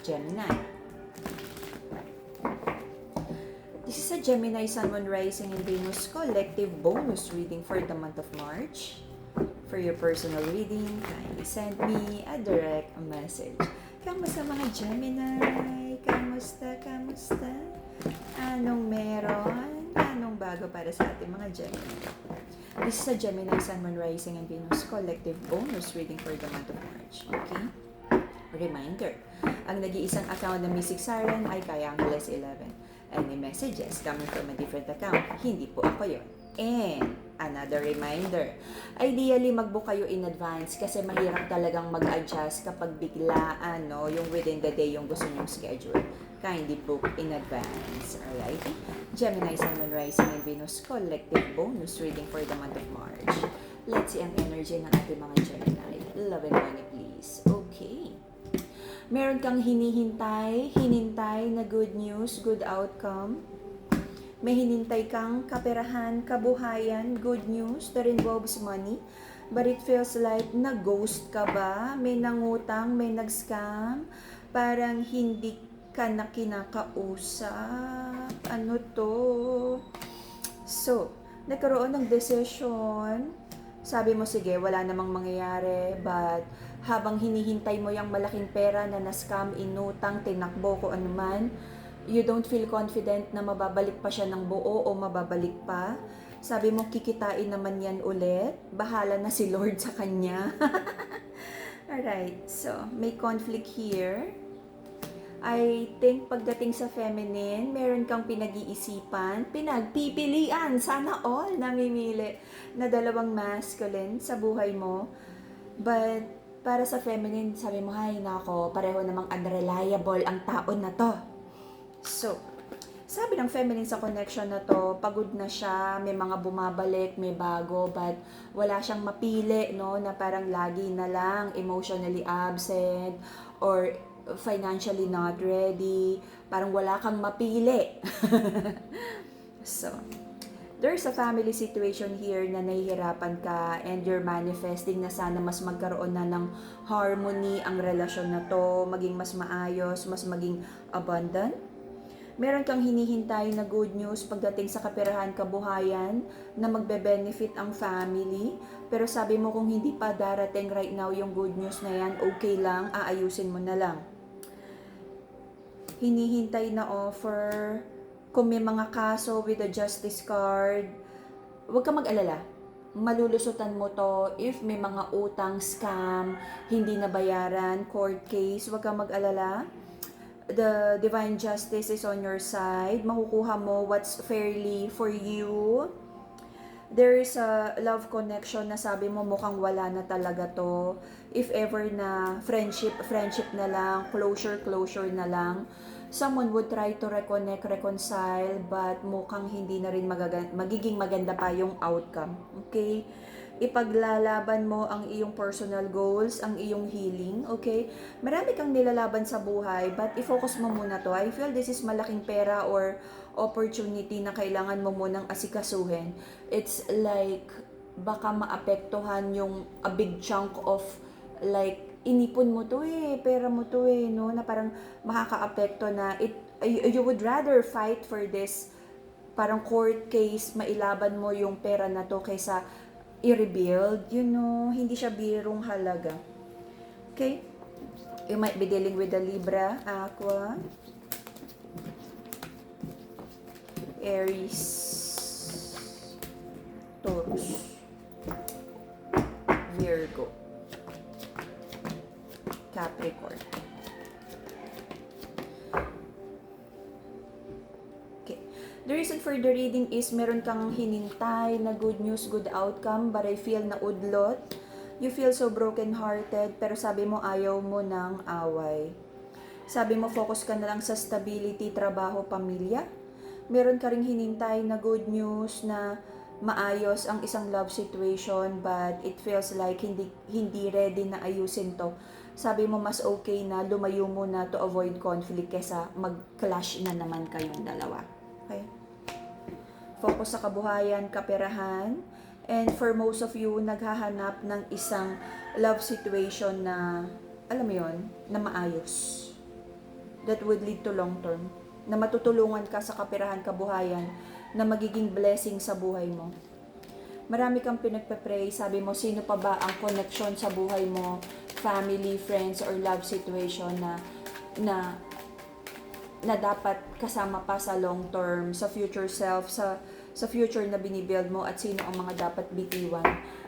Gemini. This is a Gemini Sun, Moon, Rising, and Venus collective bonus reading for the month of March. For your personal reading, kindly send me a direct message. Kamusta mga Gemini? Kamusta? Anong meron? Anong bago para sa ating mga Gemini? This is a Gemini Sun, Moon, Rising, and Venus collective bonus reading for the month of March. Okay? Reminder, ang nag-iisang account ng Mystic Siren ay kay Angeles 11. Any messages coming from a different account, hindi po ako yun. And another reminder, ideally mag-book kayo in advance kasi mahirap talagang mag-adjust kapag biglaan, no? Yung within the day yung gusto nyong schedule. Kindly book in advance. Alright? Gemini, Sun, Moon, Rising, and Venus collective bonus reading for the month of March. Let's see ang energy ng ating mga Gemini. Love and money, please. Okay. Meron kang hinintay na good news, good outcome. May hinintay kang kaperahan, kabuhayan, good news that involves money. But it feels like nag-ghost ka ba? May nangutang, may nag-scam. Parang hindi ka na kinakausap. Ano to? So, nagkaroon ng decision. Sabi mo, sige, wala namang mangyayari, but habang hinihintay mo yung malaking pera na na-scam, inutang, tinakbo ko anuman, you don't feel confident na mababalik pa siya ng buo o mababalik pa. Sabi mo, kikitain naman yan ulit. Bahala na si Lord sa kanya. Alright, so may conflict here. I think pagdating sa feminine, meron kang pinag-iisipan, pinagpipilian, sana all namimili na dalawang masculine sa buhay mo. But para sa feminine, sabi mo, hay nako, pareho namang unreliable ang taon na to. So, sabi ng feminine sa connection na to, pagod na siya, may mga bumabalik, may bago, but wala siyang mapili, no, na parang lagi na lang emotionally absent or financially not ready, parang wala kang mapili. So, there's a family situation here na nahihirapan ka and you're manifesting na sana mas magkaroon na ng harmony ang relasyon na to, maging mas maayos, mas maging abundant. Meron kang hinihintay na good news pagdating sa kaperahan, kabuhayan, na magbe-benefit ang family. Pero sabi mo kung hindi pa darating right now yung good news na yan, okay lang, aayusin mo na lang. Hinihintay na offer, kung may mga kaso with the justice card, huwag ka mag-alala. Malulusutan mo to if may mga utang, scam, hindi nabayaran, court case, huwag kang mag-alala. The divine justice is on your side. Makukuha mo what's fairly for you. There is a love connection na sabi mo mukhang wala na talaga to. If ever na friendship na lang, closure na lang. Someone would try to reconnect, reconcile, but mukhang hindi na rin magiging maganda pa yung outcome. Okay? Ipaglalaban mo ang iyong personal goals, ang iyong healing, okay? Marami kang nilalaban sa buhay, but i-focus mo muna to. I feel this is malaking pera or opportunity na kailangan mo munang asikasuhin. It's like, baka maapektuhan yung a big chunk of, like, inipon mo to pera mo to no? Na parang makakaapekto na, you would rather fight for this, parang court case, mailaban mo yung pera na to kaysa i-rebuild, hindi siya birong halaga. Okay? You might be dealing with the Libra, Aqua, Aries, Taurus, Virgo, Capricorn. The reason for the reading is meron kang hinintay na good news, good outcome, but I feel na udlot. You feel so broken-hearted, pero sabi mo ayaw mo ng away. Sabi mo focus ka na lang sa stability, trabaho, pamilya. Meron ka ring hinintay na good news na maayos ang isang love situation, but it feels like hindi ready na ayusin to. Sabi mo mas okay na lumayo muna to avoid conflict kesa mag-clash na naman kayong dalawa. Okay? Focus sa kabuhayan, kaperahan. And for most of you, naghahanap ng isang love situation na, alam mo yun, na maayos. that would lead to long term, na matutulungan ka sa kapirahan kabuhayan, na magiging blessing sa buhay mo. Marami kang pinagpe-pray, sabi mo, sino pa ba ang connection sa buhay mo, family, friends, or love situation na dapat kasama pa sa long term, sa future self, sa future na binibuild mo, at sino ang mga dapat bitiwan,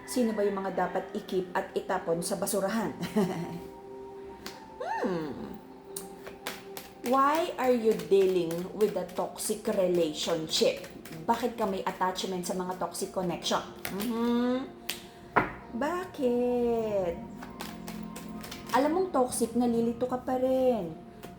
sino ba yung mga dapat i-keep at itapon sa basurahan. Why are you dealing with a toxic relationship? Bakit ka may attachment sa mga toxic connection? Bakit? Alam mong toxic, nalilito ka pa rin.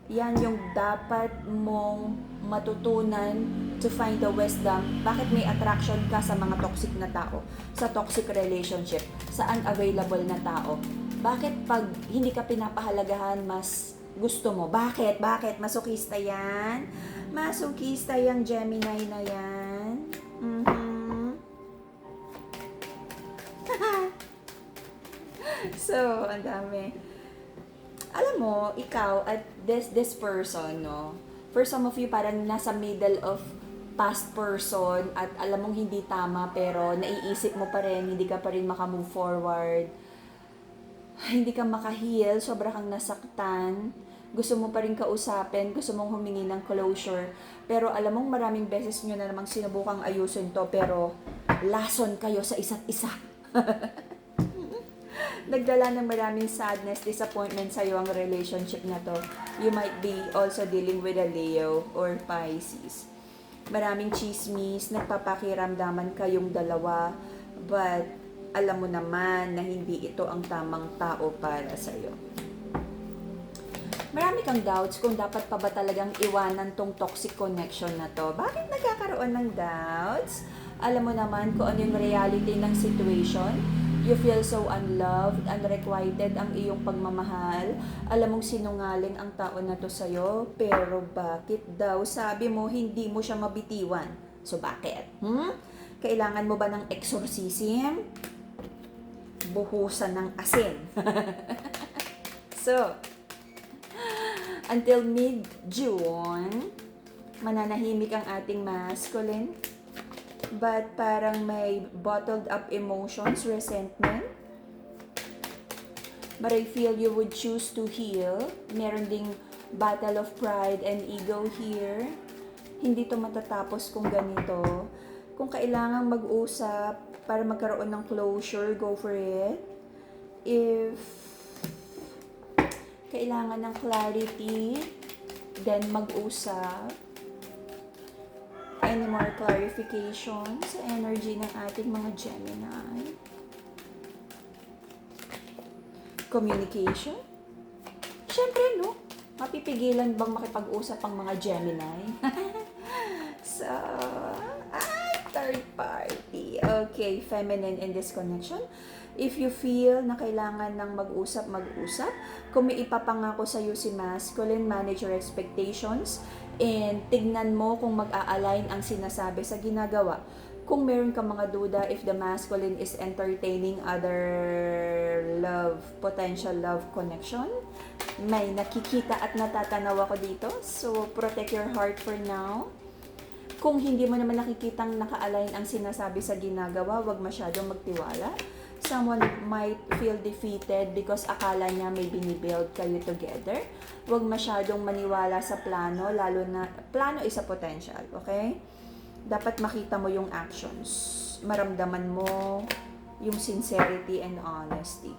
Yan yung dapat mong matutunan to find the wisdom. Bakit may attraction ka sa mga toxic na tao? Sa toxic relationship? Sa unavailable na tao? Bakit pag hindi ka pinapahalagahan, mas gusto mo? Bakit? Bakit? Masokista yan? Masokista yung Gemini na yan? So, ang dami. Alam mo, ikaw at this person, no? For some of you, parang nasa middle of past person at alam mong hindi tama, pero naiisip mo pa rin, hindi ka pa rin makamove forward. Hindi ka makaheal, sobra kang nasaktan. Gusto mo pa rin kausapin, gusto mong humingi ng closure. Pero alam mong maraming beses nyo na namang sinubukang ayusin to, pero lason kayo sa isa't isa. Nagdala ng maraming sadness, disappointment sa'yo ang relationship na to. You might be also dealing with a Leo or Pisces. Maraming chismis, nagpapakiramdaman kayong dalawa, but alam mo naman na hindi ito ang tamang tao para sa'yo. Marami kang doubts kung dapat pa ba talagang iwanan tong toxic connection na to. Bakit nagkakaroon ng doubts? Alam mo naman kung ano yung reality ng situation. You feel so unloved, unrequited ang iyong pagmamahal. Alam mong sinungaling ang tao na to sa'yo, pero bakit daw sabi mo hindi mo siya mabitiwan? So bakit? Kailangan mo ba ng exorcism? Buhusan ng asin. So, until mid-June, mananahimik ang ating masculine. But parang may bottled up emotions, resentment. But I feel you would choose to heal. Meron ding battle of pride and ego here. Hindi to matatapos kung ganito. Kung kailangang mag-usap para magkaroon ng closure, go for it. If kailangan ng clarity, then mag-usap. Any more clarification sa energy ng ating mga Gemini? Communication? Siyempre, no? Mapipigilan bang makipag-usap ang mga Gemini? So, third party. Okay, feminine in this connection. If you feel na kailangan ng mag-usap, mag-usap. Kung may ipapangako sa'yo si masculine, manage your expectations. And tignan mo kung mag-a-align ang sinasabi sa ginagawa. Kung meron ka mga duda, if the masculine is entertaining other love, potential love connection, may nakikita at natatanaw ako dito. So, protect your heart for now. Kung hindi mo naman nakikitang naka-align ang sinasabi sa ginagawa, wag masyadong magtiwala. Someone might feel defeated because akala niya may binibuild kayo together. Huwag masyadong maniwala sa plano, lalo na plano is a potential, okay? Dapat makita mo yung actions. Maramdaman mo yung sincerity and honesty.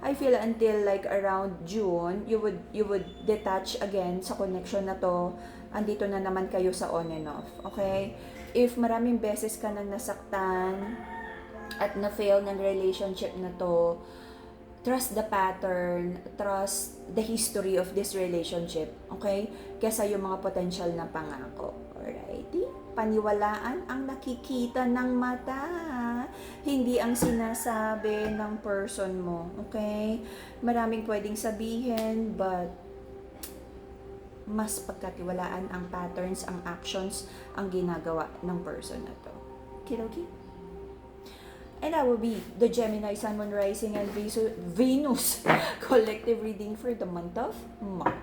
I feel until like around June, you would detach again sa connection na to. Andito na naman kayo sa on and off, okay? If maraming beses ka nang nasaktan, at na-fail ng relationship na to, trust the pattern, trust the history of this relationship, okay? Kesa yung mga potential na pangako. Alrighty? Paniwalaan ang nakikita ng mata, hindi ang sinasabi ng person mo, okay? Maraming pwedeng sabihin, but mas pagkatiwalaan ang patterns, ang actions, ang ginagawa ng person na to. Okay? And that will be the Gemini, Sun, Moon, Rising, and Venus collective reading for the month of March.